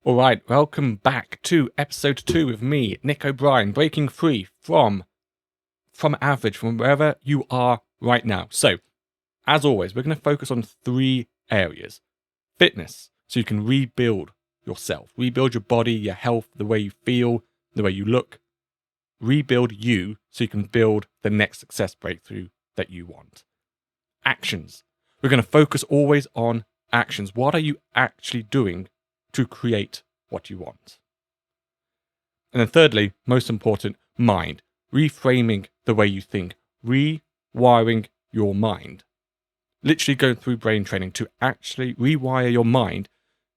All right, welcome back to episode 2 with me, Nick O'Brien, breaking free from average, from wherever you are right now. So, as always, we're going to focus on 3 areas. Fitness, so you can rebuild yourself, rebuild your body, your health, the way you feel, the way you look. Rebuild you so you can build the next success breakthrough that you want. Actions. We're going to focus always on actions. What are you actually doing to create what you want? And then thirdly, most important, mind. Reframing the way you think. Rewiring your mind. Literally going through brain training to actually rewire your mind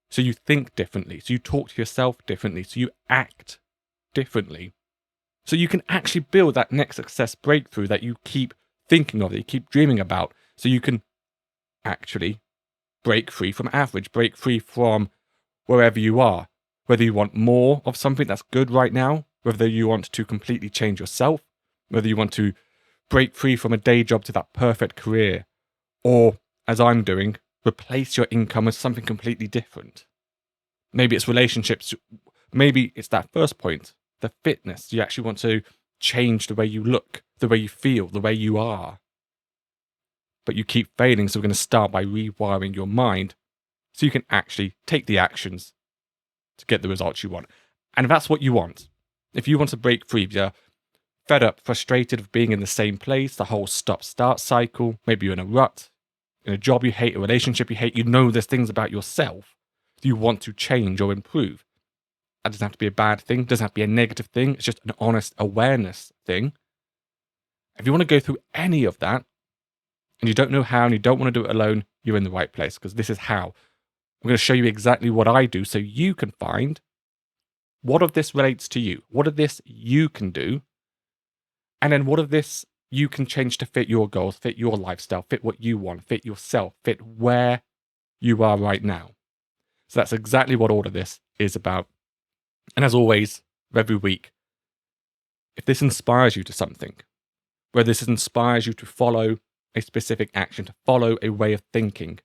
so you think differently, so you talk to yourself differently, so you act differently. So you can actually build that next success breakthrough that you keep thinking of, that you keep dreaming about, so you can actually break free from average, break free from wherever you are. Whether you want more of something that's good right now, whether you want to completely change yourself, whether you want to break free from a day job to that perfect career, or, as I'm doing, replace your income with something completely different. Maybe it's relationships, maybe it's that first point, the fitness. You actually want to change the way you look, the way you feel, the way you are. But you keep failing, so we're going to start by rewiring your mind so you can actually take the actions to get the results you want. And if that's what you want, if you want to break free, you're fed up, frustrated of being in the same place, the whole stop-start cycle, maybe you're in a rut, in a job you hate, a relationship you hate, you know there's things about yourself that you want to change or improve. That doesn't have to be a bad thing, doesn't have to be a negative thing, it's just an honest awareness thing. If you want to go through any of that, and you don't know how, and you don't want to do it alone, you're in the right place, because this is how. I'm going to show you exactly what I do so you can find what of this relates to you, what of this you can do, and then what of this you can change to fit your goals, fit your lifestyle, fit what you want, fit yourself, fit where you are right now. So that's exactly what all of this is about. And as always, every week, if this inspires you to something, whether this inspires you to follow a specific action, to follow a way of thinking,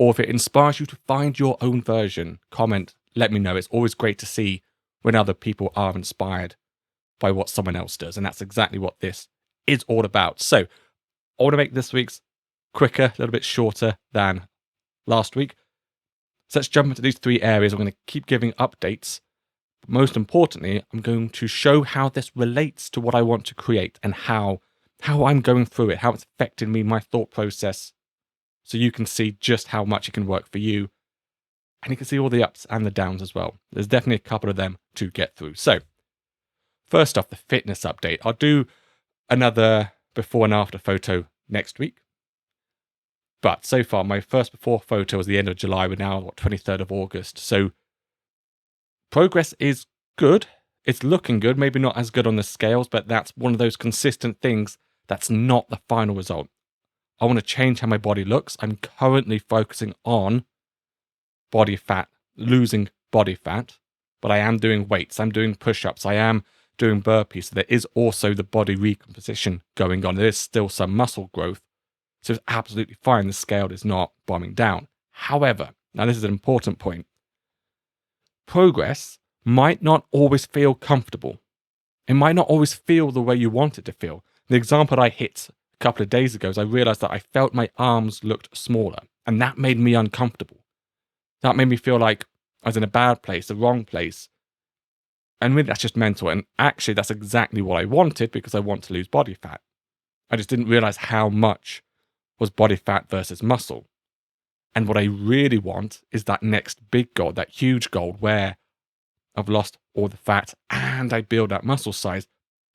or if it inspires you to find your own version, comment, let me know. It's always great to see when other people are inspired by what someone else does. And that's exactly what this is all about. So I want to make this week's quicker, a little bit shorter than last week. So let's jump into these 3 areas. I'm going to keep giving updates. But most importantly, I'm going to show how this relates to what I want to create and how I'm going through it, how it's affected me, my thought process, so you can see just how much it can work for you. And you can see all the ups and the downs as well. There's definitely a couple of them to get through. So, first off, the fitness update. I'll do another before and after photo next week. But so far, my first before photo was the end of July. We're now, 23rd of August. So, progress is good. It's looking good. Maybe not as good on the scales, but that's one of those consistent things that's not the final result. I want to change how my body looks. I'm currently focusing on body fat, losing body fat, but I am doing weights, I'm doing push-ups, I am doing burpees. So there is also the body recomposition going on. There is still some muscle growth. So it's absolutely fine. The scale is not bombing down. However, now this is an important point. Progress might not always feel comfortable. It might not always feel the way you want it to feel. The example I hit a couple of days ago is I realized that I felt my arms looked smaller, and that made me uncomfortable. That made me feel like I was in a bad place, the wrong place. And really, that's just mental. And actually, that's exactly what I wanted because I want to lose body fat. I just didn't realize how much was body fat versus muscle. And what I really want is that next big goal, that huge goal where I've lost all the fat and I build that muscle size,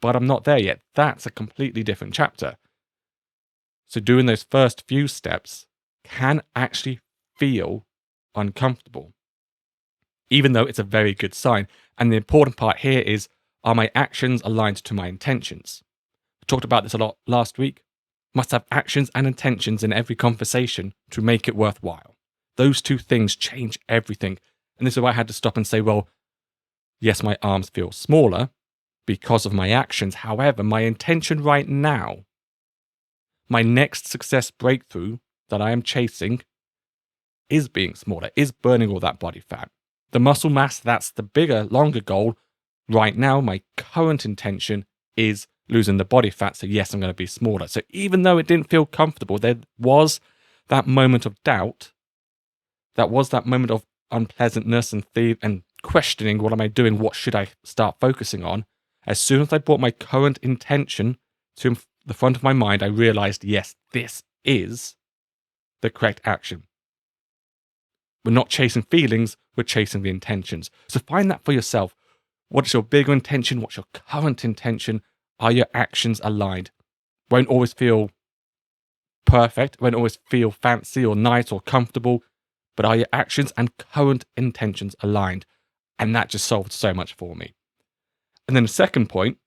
but I'm not there yet. That's a completely different chapter. So doing those first few steps can actually feel uncomfortable, even though it's a very good sign. And the important part here is, are my actions aligned to my intentions? I talked about this a lot last week. Must have actions and intentions in every conversation to make it worthwhile. Those 2 things change everything. And this is why I had to stop and say, well, yes, my arms feel smaller because of my actions. However, my intention right now, my next success breakthrough that I am chasing, is being smaller, is burning all that body fat. The muscle mass, that's the bigger, longer goal. Right now, my current intention is losing the body fat. So yes, I'm going to be smaller. So even though it didn't feel comfortable, there was that moment of doubt. That was that moment of unpleasantness and questioning, what am I doing? What should I start focusing on? As soon as I brought my current intention to the front of my mind, I realized, yes, this is the correct action. We're not chasing feelings, we're chasing the intentions. So find that for yourself. What is your bigger intention? What's your current intention? Are your actions aligned? Won't always feel perfect, won't always feel fancy or nice or comfortable, but are your actions and current intentions aligned? And that just solved so much for me. And then the second point,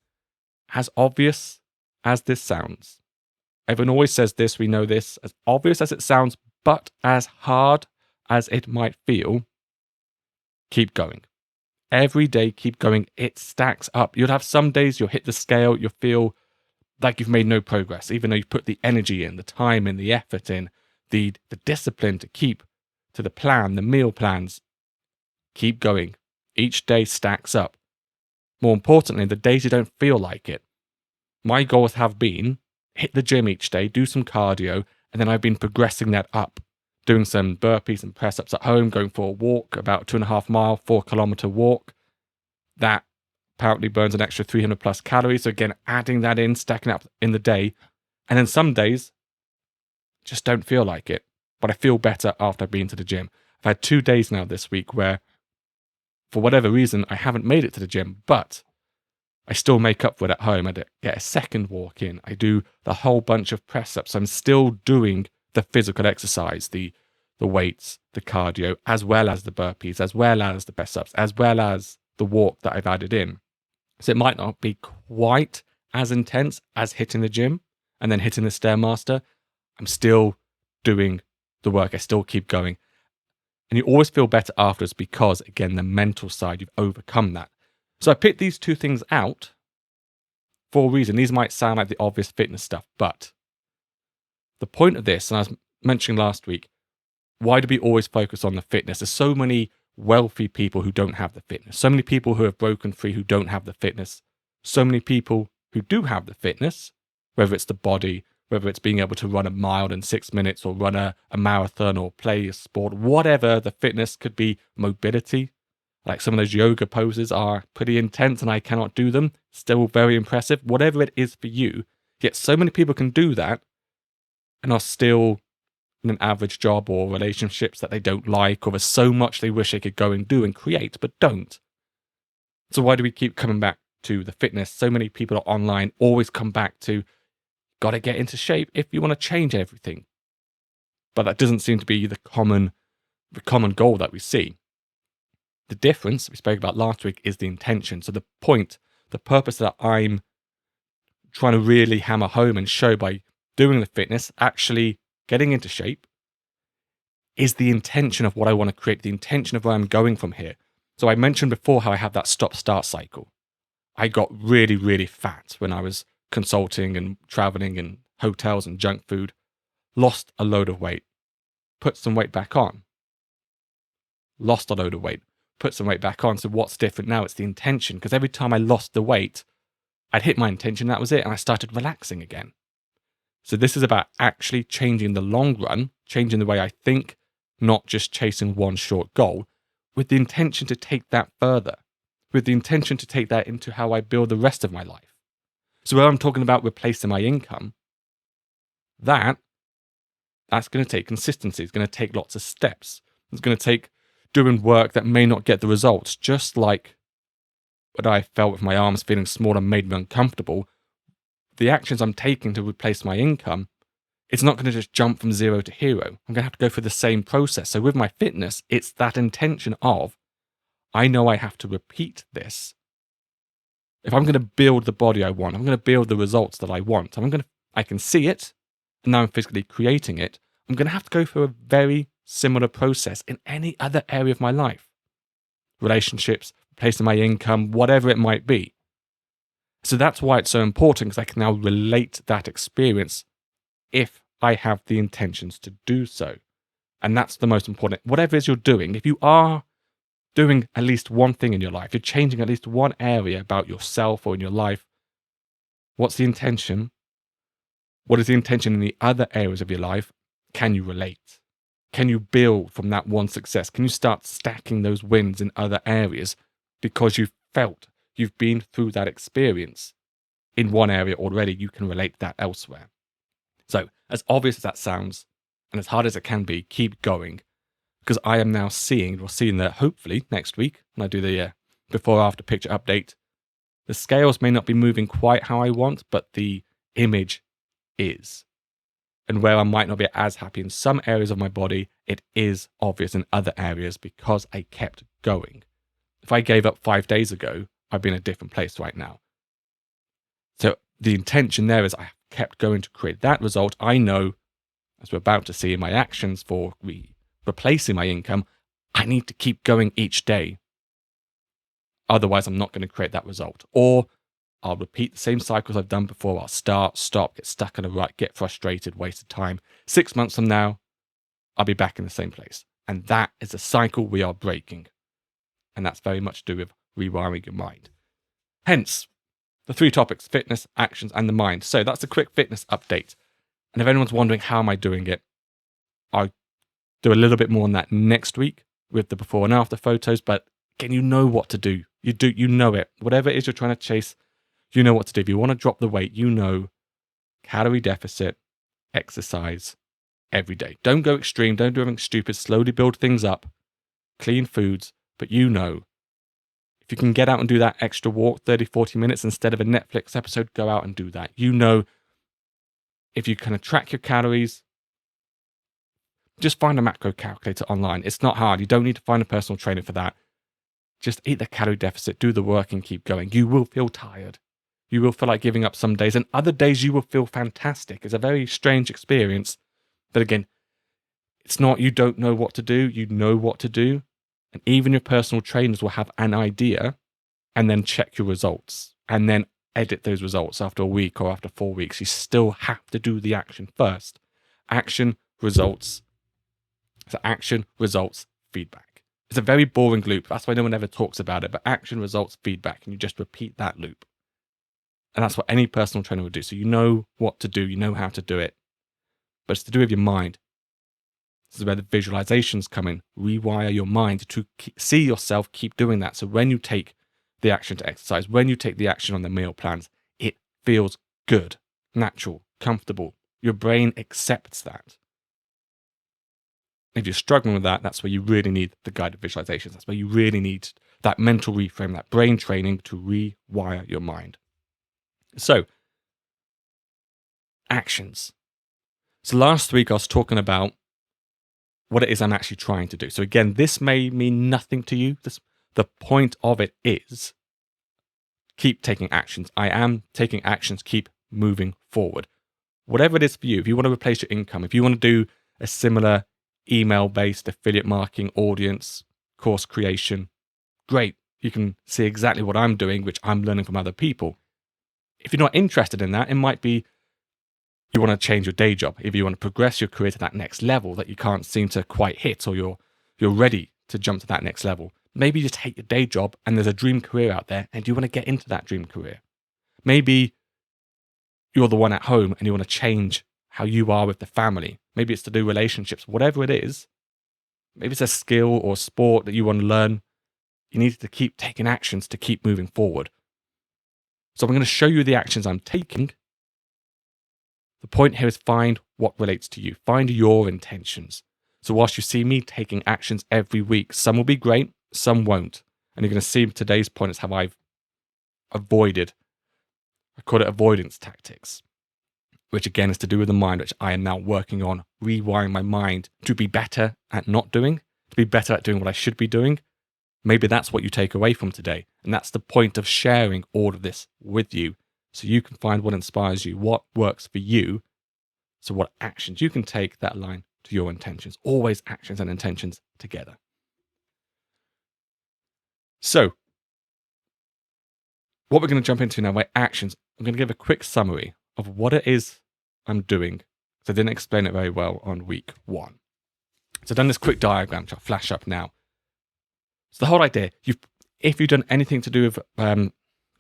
as obvious as this sounds, everyone always says this, we know this, as obvious as it sounds, but as hard as it might feel, keep going. Every day, keep going. It stacks up. You'll have some days you'll hit the scale, you'll feel like you've made no progress, even though you put the energy in, the time in, the effort in, the discipline to keep to the plan, the meal plans. Keep going. Each day stacks up. More importantly, the days you don't feel like it. My goals have been hit the gym each day, do some cardio, and then I've been progressing that up. Doing some burpees and press-ups at home, going for a walk, about 2.5 mile, 4-kilometer walk. That apparently burns an extra 300 plus calories. So again, adding that in, stacking up in the day. And then some days, just don't feel like it. But I feel better after I've been to the gym. I've had 2 days now this week where, for whatever reason, I haven't made it to the gym, but I still make up for it at home. I get a second walk in. I do the whole bunch of press-ups. I'm still doing the physical exercise, the weights, the cardio, as well as the burpees, as well as the press-ups, as well as the walk that I've added in. So it might not be quite as intense as hitting the gym and then hitting the Stairmaster. I'm still doing the work. I still keep going. And you always feel better afterwards because, again, the mental side, you've overcome that. So I picked these two things out for a reason. These might sound like the obvious fitness stuff, but the point of this, and I was mentioning last week, why do we always focus on the fitness? There's so many wealthy people who don't have the fitness. So many people who have broken free who don't have the fitness. So many people who do have the fitness, whether it's the body, whether it's being able to run a mile in 6 minutes or run a marathon or play a sport, whatever the fitness could be, mobility. Like some of those yoga poses are pretty intense and I cannot do them. Still very impressive. Whatever it is for you. Yet so many people can do that and are still in an average job or relationships that they don't like, or there's so much they wish they could go and do and create, but don't. So why do we keep coming back to the fitness? So many people are online always come back to, got to get into shape if you want to change everything. But that doesn't seem to be the common goal that we see. The difference we spoke about last week is the intention. So the point, the purpose that I'm trying to really hammer home and show by doing the fitness, actually getting into shape, is the intention of what I want to create, the intention of where I'm going from here. So I mentioned before how I have that stop-start cycle. I got really, really fat when I was consulting and traveling in hotels and junk food, lost a load of weight, put some weight back on, lost a load of weight, put some weight back on. So what's different now? It's the intention, because every time I lost the weight, I'd hit my intention, that was it, and I started relaxing again. So this is about actually changing the long run, changing the way I think, not just chasing one short goal, with the intention to take that further, with the intention to take that into how I build the rest of my life. So when I'm talking about replacing my income, that's going to take consistency. It's going to take lots of steps. It's going to take doing work that may not get the results, just like what I felt with my arms feeling small and made me uncomfortable. The actions I'm taking to replace my income, it's not going to just jump from zero to hero. I'm going to have to go through the same process. So with my fitness, it's that intention of, I know I have to repeat this. If I'm going to build the body I want, I'm going to build the results that I want, I can see it, and now I'm physically creating it. I'm going to have to go through a very similar process in any other area of my life. Relationships, replacing my income, whatever it might be. So that's why it's so important, because I can now relate that experience if I have the intentions to do so. And that's the most important. Whatever it is you're doing, if you are doing at least one thing in your life, you're changing at least one area about yourself or in your life, what's the intention? What is the intention in the other areas of your life? Can you relate? Can you build from that one success? Can you start stacking those wins in other areas because you've felt, you've been through that experience in one area already, you can relate that elsewhere. So as obvious as that sounds, and as hard as it can be, keep going. Because I am now seeing that hopefully next week, when I do the before-after picture update, the scales may not be moving quite how I want, but the image is. And where I might not be as happy in some areas of my body, it is obvious in other areas because I kept going. If I gave up 5 days ago, I'd be in a different place right now. So the intention there is I kept going to create that result. I know, as we're about to see in my actions for replacing my income, I need to keep going each day. Otherwise, I'm not going to create that result. Or I'll repeat the same cycles I've done before. I'll start, stop, get stuck in a rut, get frustrated, wasted time. 6 months from now, I'll be back in the same place. And that is a cycle we are breaking. And that's very much to do with rewiring your mind. Hence, the 3 topics: fitness, actions, and the mind. So that's a quick fitness update. And if anyone's wondering how am I doing it, I'll do a little bit more on that next week with the before and after photos. But again, you know what to do. You know it. Whatever it is you're trying to chase, you know what to do. If you want to drop the weight, you know, calorie deficit, exercise every day. Don't go extreme. Don't do anything stupid. Slowly build things up. Clean foods. But you know, if you can get out and do that extra walk, 30, 40 minutes instead of a Netflix episode, go out and do that. You know, if you can track your calories, just find a macro calculator online. It's not hard. You don't need to find a personal trainer for that. Just eat the calorie deficit, do the work, and keep going. You will feel tired. You will feel like giving up some days, and other days you will feel fantastic. It's a very strange experience. But again, it's not you don't know what to do. You know what to do. And even your personal trainers will have an idea and then check your results and then edit those results after a week or after 4 weeks. You still have to do the action first. Action, results. So action, results, feedback. It's a very boring loop. That's why no one ever talks about it. But action, results, feedback. And you just repeat that loop. And that's what any personal trainer would do. So you know what to do. You know how to do it. But it's to do with your mind. This is where the visualizations come in. Rewire your mind to see yourself keep doing that. So when you take the action to exercise, when you take the action on the meal plans, it feels good, natural, comfortable. Your brain accepts that. If you're struggling with that, that's where you really need the guided visualizations. That's where you really need that mental reframe, that brain training to rewire your mind. So, actions. So last week I was talking about what it is I'm actually trying to do. So again, this may mean nothing to you. The point of it is keep taking actions. I am taking actions, keep moving forward. Whatever it is for you, if you want to replace your income, if you want to do a similar email-based affiliate marketing audience, course creation, great. You can see exactly what I'm doing, which I'm learning from other people. If you're not interested in that, it might be you want to change your day job. If you want to progress your career to that next level that you can't seem to quite hit, or you're ready to jump to that next level. Maybe you just hate your day job and there's a dream career out there and you want to get into that dream career. Maybe you're the one at home and you want to change how you are with the family. Maybe it's to do relationships, whatever it is. Maybe it's a skill or sport that you want to learn. You need to keep taking actions to keep moving forward. So I'm going to show you the actions I'm taking. The point here is find what relates to you. Find your intentions. So whilst you see me taking actions every week, some will be great, some won't. And you're going to see today's point is how I've avoided, I call it avoidance tactics, which again is to do with the mind, which I am now working on rewiring my mind to be better at not doing, to be better at doing what I should be doing. Maybe that's what you take away from today. And that's the point of sharing all of this with you. So you can find what inspires you, what works for you. So what actions you can take that align to your intentions. Always actions and intentions together. So what we're going to jump into now, my actions. I'm going to give a quick summary of what it is I'm doing. So I didn't explain it very well on week 1. So I've done this quick diagram, which I'll flash up now. So the whole idea, if you've done anything to do with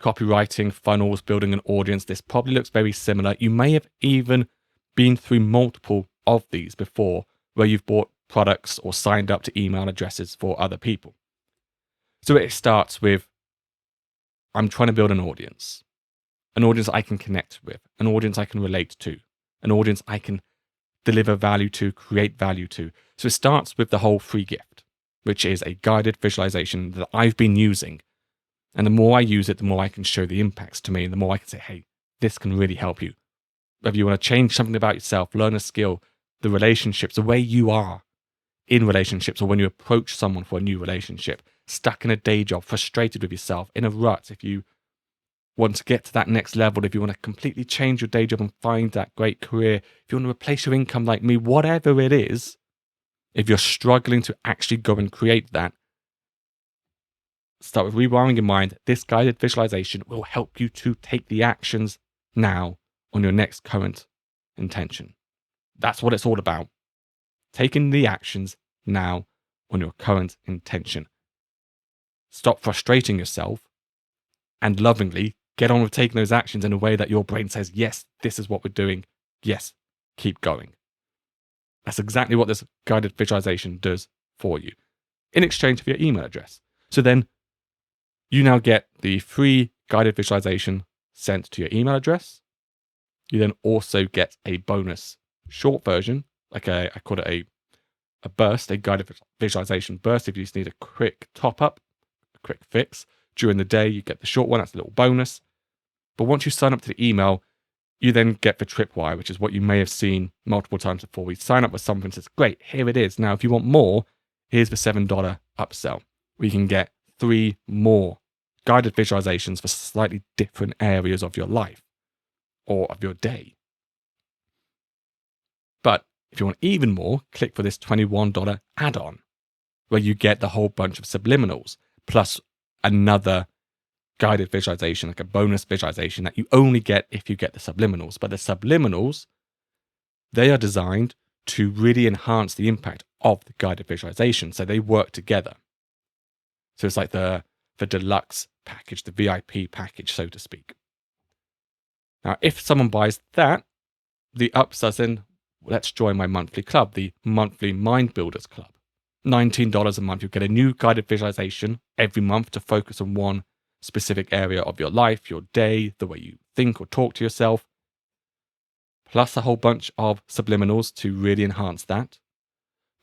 copywriting, funnels, building an audience, this probably looks very similar. You may have even been through multiple of these before, where you've bought products or signed up to email addresses for other people. So it starts with, I'm trying to build an audience I can connect with, an audience I can relate to, an audience I can deliver value to, create value to. So it starts with the whole free gift, which is a guided visualization that I've been using. And the more I use it, the more I can show the impacts to me, and the more I can say, hey, this can really help you. Whether you want to change something about yourself, learn a skill, the relationships, the way you are in relationships, or when you approach someone for a new relationship, stuck in a day job, frustrated with yourself, in a rut, if you want to get to that next level, if you want to completely change your day job and find that great career, if you want to replace your income like me, whatever it is, if you're struggling to actually go and create that, start with rewiring your mind. This guided visualization will help you to take the actions now on your next current intention. That's what it's all about. Taking the actions now on your current intention. Stop frustrating yourself and lovingly get on with taking those actions in a way that your brain says, yes, this is what we're doing. Yes, keep going. That's exactly what this guided visualization does for you in exchange for your email address. So then you now get the free guided visualization sent to your email address. You then also get a bonus short version, like I call it a burst, a guided visualization burst. If you just need a quick top up, a quick fix during the day, you get the short one. That's a little bonus. But once you sign up to the email, you then get the tripwire, which is what you may have seen multiple times before. We sign up with something that says, great, here it is. Now, if you want more, here's the $7 upsell. We can get 3 more guided visualizations for slightly different areas of your life or of your day. But if you want even more, click for this $21 add-on, where you get the whole bunch of subliminals, plus another guided visualization, like a bonus visualization that you only get if you get the subliminals. But the subliminals, they are designed to really enhance the impact of the guided visualization. So they work together. So it's like the deluxe package, the VIP package, so to speak. Now, if someone buys that, the upsells then, let's join my monthly club, the monthly Mind Builders Club. $19 a month. You'll get a new guided visualization every month to focus on one specific area of your life, your day, the way you think or talk to yourself, plus a whole bunch of subliminals to really enhance that.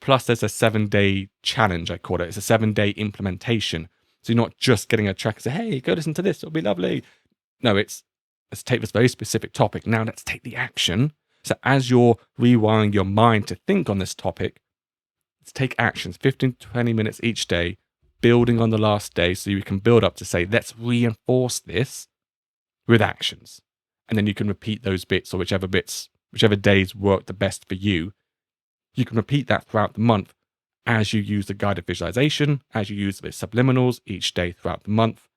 Plus there's a 7-day challenge, I call it. It's a 7-day implementation. So you're not just getting a track and say, hey, go listen to this, it'll be lovely. No, let's take this very specific topic. Now let's take the action. So as you're rewiring your mind to think on this topic, let's take actions, 15 to 20 minutes each day, building on the last day, so you can build up to say, let's reinforce this with actions. And then you can repeat those bits, or whichever days work the best for you. You can repeat that throughout the month as you use the guided visualization, as you use the subliminals each day throughout the month.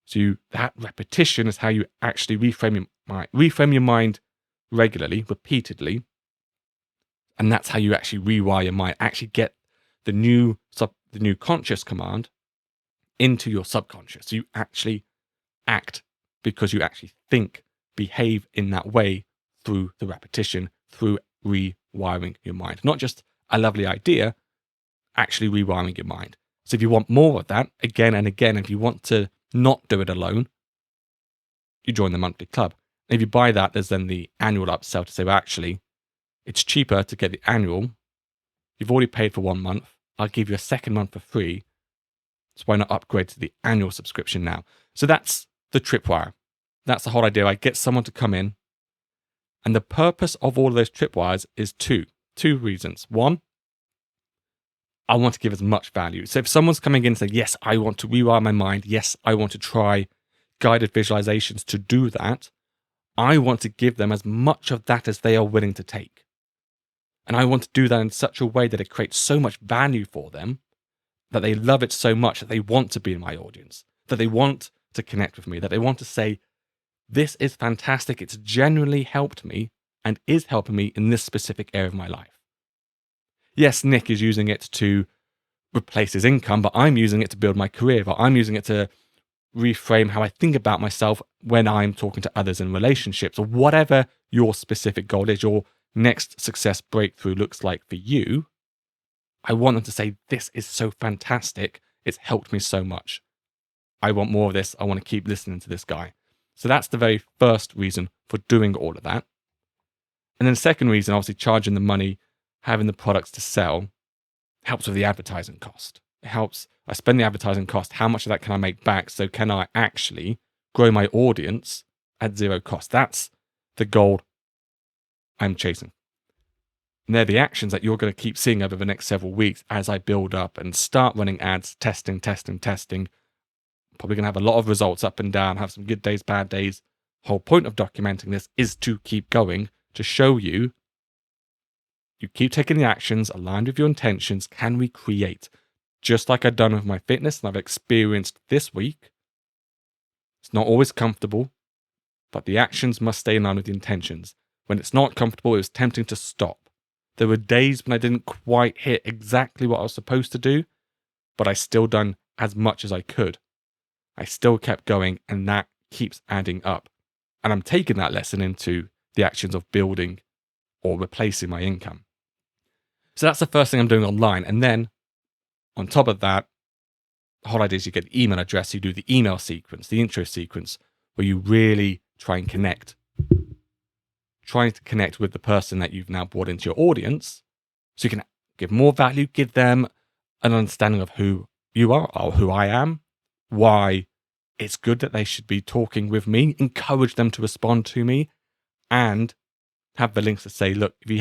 So that repetition is how you actually reframe your mind regularly, repeatedly. And that's how you actually rewire your mind, actually get the new conscious command into your subconscious. So you actually act because you actually think, behave in that way through the repetition, through rewiring your mind. Not just a lovely idea, actually rewiring your mind. So if you want more of that, again and again, if you want to not do it alone, you join the monthly club. And if you buy that, there's then the annual upsell to say, well, actually, it's cheaper to get the annual. You've already paid for 1 month. I'll give you a second month for free. So why not upgrade to the annual subscription now? So that's the tripwire. That's the whole idea. I get someone to come in. And the purpose of all of those tripwires is two reasons. One, I want to give as much value. So if someone's coming in and saying, yes, I want to rewire my mind. Yes, I want to try guided visualizations to do that. I want to give them as much of that as they are willing to take. And I want to do that in such a way that it creates so much value for them, that they love it so much that they want to be in my audience, that they want to connect with me, that they want to say, this is fantastic. It's genuinely helped me and is helping me in this specific area of my life. Yes, Nick is using it to replaces income, but I'm using it to build my career, or I'm using it to reframe how I think about myself when I'm talking to others in relationships, or whatever your specific goal is, your next success breakthrough looks like for you. I want them to say, this is so fantastic. It's helped me so much. I want more of this. I want to keep listening to this guy. So that's the very first reason for doing all of that. And then the second reason, obviously charging the money, having the products to sell, helps with the advertising cost. It helps. I spend the advertising cost. How much of that can I make back? So can I actually grow my audience at zero cost? That's the goal I'm chasing. And they're the actions that you're going to keep seeing over the next several weeks as I build up and start running ads, testing. Probably going to have a lot of results up and down, have some good days, bad days. Whole point of documenting this is to keep going, to show you keep taking the actions aligned with your intentions. Can we create? Just like I've done with my fitness and I've experienced this week. It's not always comfortable, but the actions must stay in line with the intentions. When it's not comfortable, it was tempting to stop. There were days when I didn't quite hit exactly what I was supposed to do, but I still done as much as I could. I still kept going, and that keeps adding up. And I'm taking that lesson into the actions of building or replacing my income. So that's the first thing I'm doing online. And then on top of that, the whole idea is you get the email address, you do the email sequence, the intro sequence, where you really try and connect. Trying to connect with the person that you've now brought into your audience so you can give more value, give them an understanding of who you are or who I am, why it's good that they should be talking with me, encourage them to respond to me, and have the links to say, look, if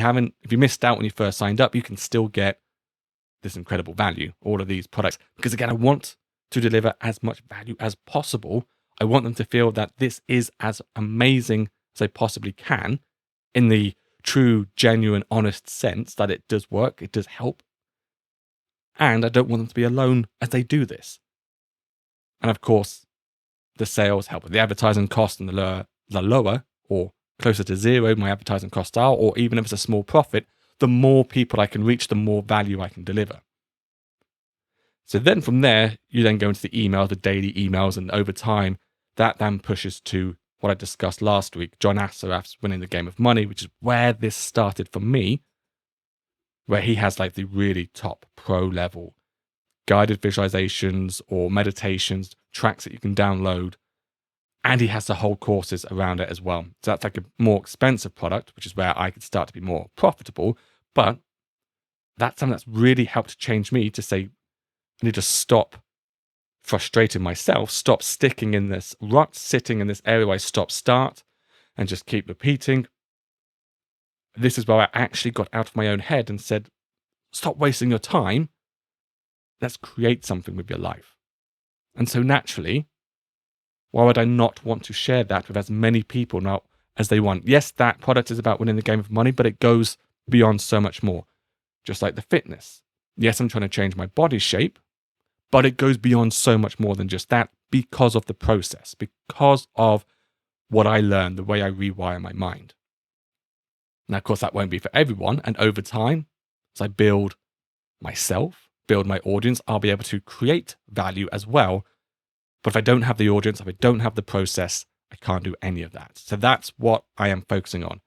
you missed out when you first signed up, you can still get this incredible value, all of these products. Because again, I want to deliver as much value as possible. I want them to feel that this is as amazing as I possibly can, in the true, genuine, honest sense that it does work, it does help. And I don't want them to be alone as they do this. And of course, the sales help with the advertising cost, and the lower or closer to zero my advertising costs are, or even if it's a small profit, the more people I can reach, the more value I can deliver. So then from there, you then go into the emails, the daily emails, and over time, that then pushes to what I discussed last week, John Assaraf's Winning the Game of Money, which is where this started for me, where he has like the really top pro level guided visualizations or meditations, tracks that you can download. And he has the whole courses around it as well. So that's like a more expensive product, which is where I could start to be more profitable. But that's something that's really helped change me to say, I need to stop frustrating myself, stop sticking in this rut, sitting in this area where I start, and just keep repeating. This is where I actually got out of my own head and said, stop wasting your time. Let's create something with your life. And so naturally, why would I not want to share that with as many people now as they want? Yes, that product is about winning the game of money, but it goes beyond so much more. Just like the fitness. Yes, I'm trying to change my body shape, but it goes beyond so much more than just that because of the process, because of what I learned, the way I rewire my mind. Now, of course, that won't be for everyone. And over time, as I build myself, build my audience, I'll be able to create value as well. But if I don't have the audience, if I don't have the process, I can't do any of that. So that's what I am focusing on.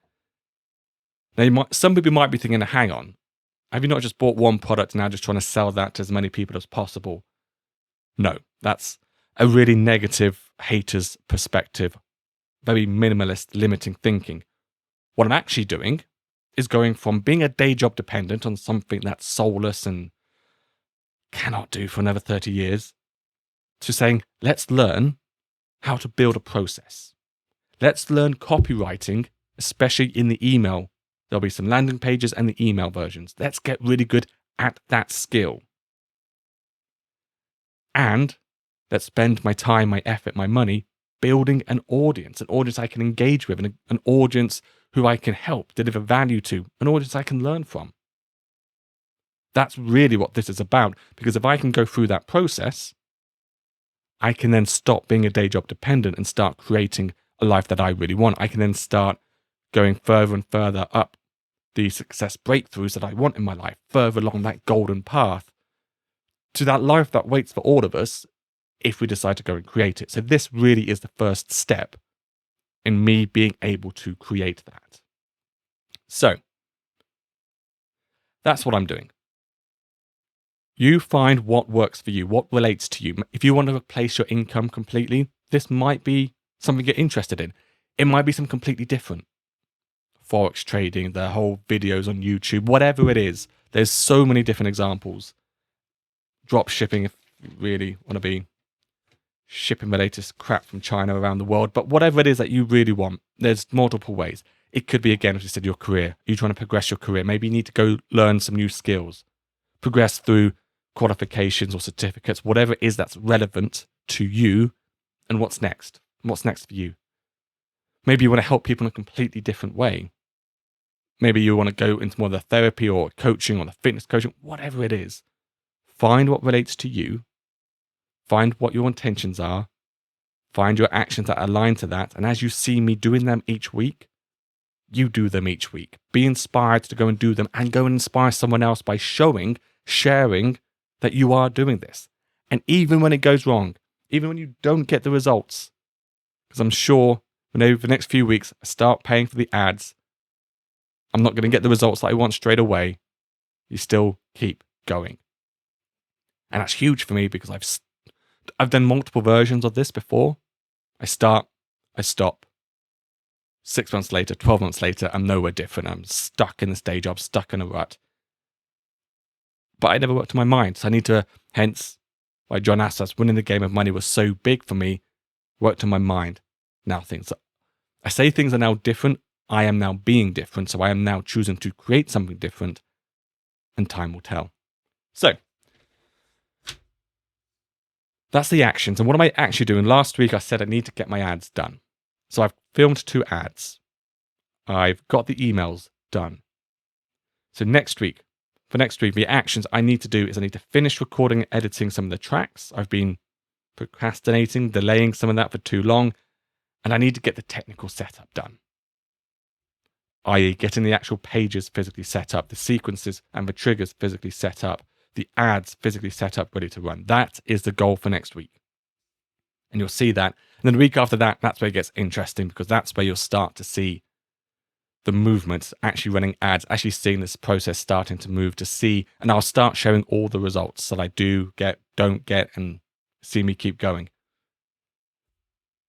Now, some people might be thinking, hang on, have you not just bought one product and now just trying to sell that to as many people as possible? No, that's a really negative hater's perspective, very minimalist, limiting thinking. What I'm actually doing is going from being a day job dependent on something that's soulless and cannot do for another 30 years to saying, let's learn how to build a process. Let's learn copywriting, especially in the email. There'll be some landing pages and the email versions. Let's get really good at that skill. And let's spend my time, my effort, my money building an audience I can engage with, an audience who I can help deliver value to, an audience I can learn from. That's really what this is about, because if I can go through that process, I can then stop being a day job dependent and start creating a life that I really want. I can then start going further and further up the success breakthroughs that I want in my life, further along that golden path to that life that waits for all of us if we decide to go and create it. So this really is the first step in me being able to create that. So that's what I'm doing. You find what works for you, what relates to you. If you want to replace your income completely, this might be something you're interested in. It might be something completely different. Forex trading, the whole videos on YouTube, whatever it is. There's so many different examples. Drop shipping, if you really want to be shipping the latest crap from China around the world. But whatever it is that you really want, there's multiple ways. It could be, again, as you said, your career. Are you trying to progress your career? Maybe you need to go learn some new skills. Progress through qualifications or certificates, whatever it is that's relevant to you. And what's next? What's next for you? Maybe you want to help people in a completely different way. Maybe you want to go into more of the therapy or coaching or the fitness coaching, whatever it is. Find what relates to you. Find what your intentions are. Find your actions that align to that. And as you see me doing them each week, you do them each week. Be inspired to go and do them and go and inspire someone else by sharing that you are doing this. And even when it goes wrong, even when you don't get the results, because I'm sure when over the next few weeks I start paying for the ads, I'm not going to get the results that I want straight away. You still keep going. And that's huge for me because I've done multiple versions of this before. I start, I stop. 6 months later, 12 months later, I'm nowhere different. I'm stuck in this day job, stuck in a rut. But I never worked on my mind. So I need to, hence why John Assaraf, winning the game of money was so big for me, worked on my mind. Now I say things are now different. I am now being different. So I am now choosing to create something different, and time will tell. So that's the actions. And what am I actually doing? Last week I said I need to get my ads done. So I've filmed 2 ads. I've got the emails done. So for next week, the actions I need to do is I need to finish recording and editing some of the tracks. I've been procrastinating, delaying some of that for too long. And I need to get the technical setup done, i.e. getting the actual pages physically set up, the sequences and the triggers physically set up, the ads physically set up, ready to run. That is the goal for next week. And you'll see that. And then the week after that, that's where it gets interesting because that's where you'll start to see the movement, actually running ads, actually seeing this process starting to move to see. And I'll start showing all the results that I do get, don't get, and see me keep going.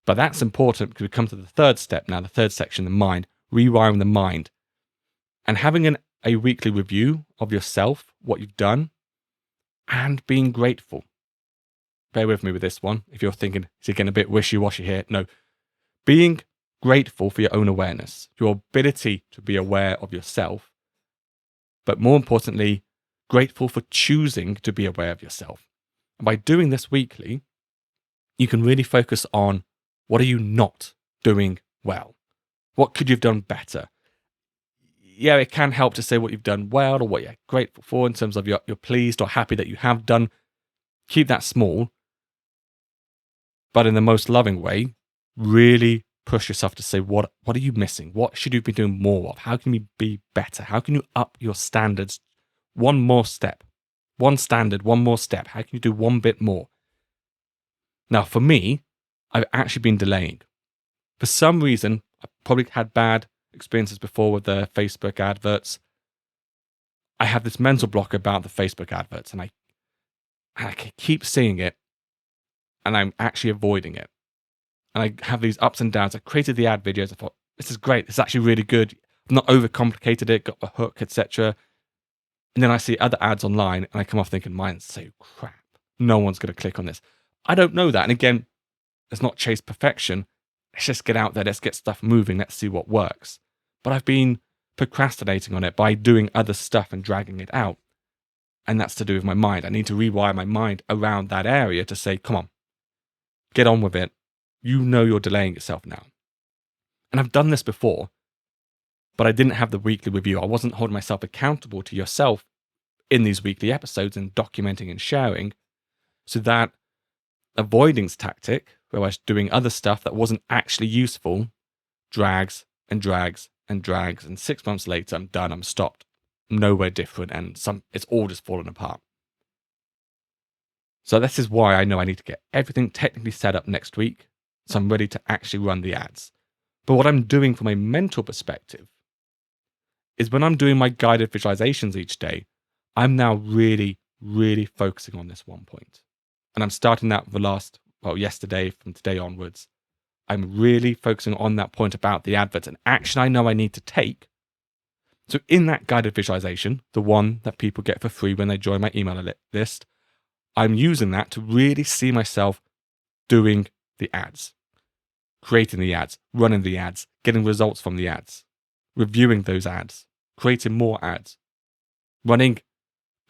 But that's important because we come to the third step now, the third section, the mind, rewiring the mind. And having a weekly review of yourself, what you've done, and being grateful. Bear with me with this one. If you're thinking, is it getting a bit wishy-washy here? No. Being grateful for your own awareness, your ability to be aware of yourself, but more importantly, grateful for choosing to be aware of yourself. And by doing this weekly, you can really focus on what are you not doing well? What could you have done better? Yeah, it can help to say what you've done well or what you're grateful for in terms of you're pleased or happy that you have done. Keep that small, but in the most loving way, really push yourself to say, what are you missing? What should you be doing more of? How can you be better? How can you up your standards one more step? One standard, one more step. How can you do one bit more? Now, for me, I've actually been delaying. For some reason, I've probably had bad experiences before with the Facebook adverts. I have this mental block about the Facebook adverts, and I keep seeing it, and I'm actually avoiding it. And I have these ups and downs. I created the ad videos. I thought, this is great. This is actually really good. I've not overcomplicated it, got the hook, etc. And then I see other ads online, and I come off thinking, mine's so crap. No one's going to click on this. I don't know that. And again, let's not chase perfection. Let's just get out there. Let's get stuff moving. Let's see what works. But I've been procrastinating on it by doing other stuff and dragging it out. And that's to do with my mind. I need to rewire my mind around that area to say, come on, get on with it. You know you're delaying yourself now. And I've done this before, but I didn't have the weekly review. I wasn't holding myself accountable to yourself in these weekly episodes and documenting and sharing. So that avoidance tactic, where I was doing other stuff that wasn't actually useful, drags and drags and drags. And 6 months later, I'm done. I'm stopped. I'm nowhere different. And it's all just fallen apart. So this is why I know I need to get everything technically set up next week, so I'm ready to actually run the ads. But what I'm doing from a mental perspective is when I'm doing my guided visualizations each day, I'm now really, really focusing on this one point. And I'm starting that yesterday, from today onwards. I'm really focusing on that point about the adverts and action I know I need to take. So in that guided visualization, the one that people get for free when they join my email list, I'm using that to really see myself doing the ads, creating the ads, running the ads, getting results from the ads, reviewing those ads, creating more ads, running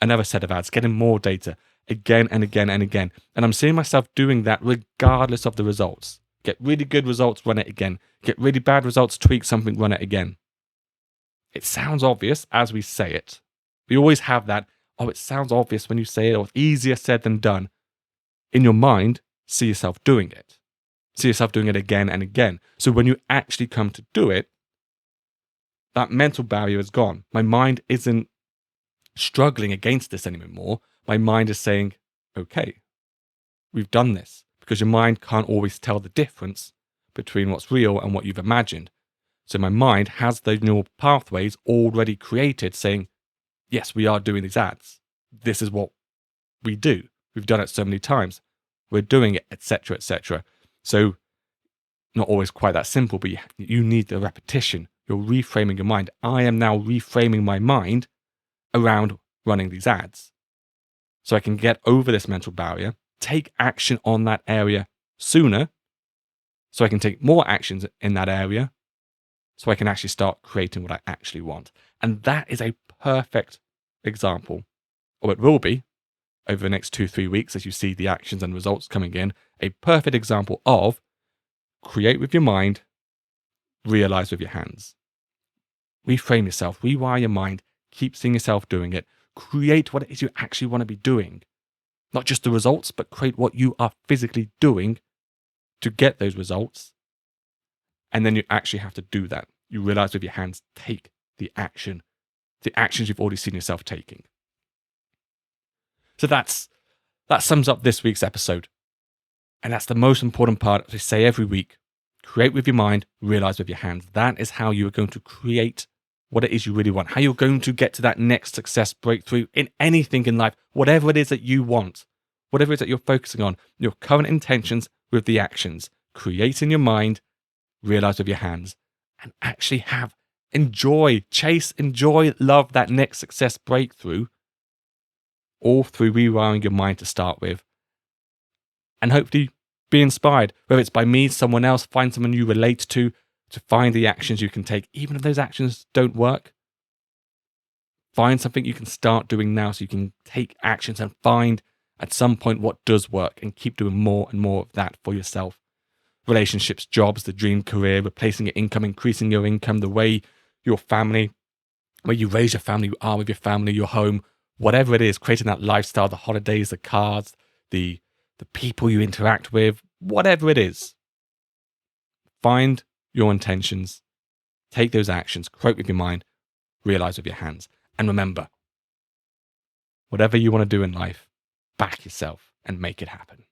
another set of ads, getting more data again and again and again. And I'm seeing myself doing that regardless of the results. Get really good results, run it again. Get really bad results, tweak something, run it again. It sounds obvious as we say it. We always have that, it sounds obvious when you say it, or easier said than done. In your mind, see yourself doing it. See yourself doing it again and again. So when you actually come to do it, that mental barrier is gone. My mind isn't struggling against this anymore. My mind is saying, okay, we've done this. Because your mind can't always tell the difference between what's real and what you've imagined. So my mind has those neural pathways already created saying, yes, we are doing these ads. This is what we do. We've done it so many times. We're doing it, etc., etc. So not always quite that simple, but you need the repetition. You're reframing your mind. I am now reframing my mind around running these ads. So I can get over this mental barrier, take action on that area sooner, so I can take more actions in that area, so I can actually start creating what I actually want. And that is a perfect example, or it will be over the next 2-3 weeks as you see the actions and results coming in, a perfect example of create with your mind, realize with your hands. Reframe yourself, rewire your mind, keep seeing yourself doing it, create what it is you actually want to be doing. Not just the results, but create what you are physically doing to get those results. And then you actually have to do that. You realize with your hands, take the actions you've already seen yourself taking. So that sums up this week's episode. And that's the most important part, as I say every week. Create with your mind, realize with your hands. That is how you are going to create what it is you really want. How you're going to get to that next success breakthrough in anything in life, whatever it is that you want, whatever it is that you're focusing on, your current intentions with the actions. Create in your mind, realize with your hands, and actually enjoy, love that next success breakthrough, all through rewiring your mind to start with. And hopefully be inspired, whether it's by me, someone else, find someone you relate to find the actions you can take. Even if those actions don't work, find something you can start doing now so you can take actions and find at some point what does work and keep doing more and more of that for yourself. Relationships, jobs, the dream career, replacing your income, increasing your income, the way your family, where you raise your family, you are with your family, your home, whatever it is, creating that lifestyle, the holidays, the cars, the people you interact with, whatever it is. Find your intentions, take those actions, create with your mind, realize with your hands. And remember, whatever you want to do in life, back yourself and make it happen.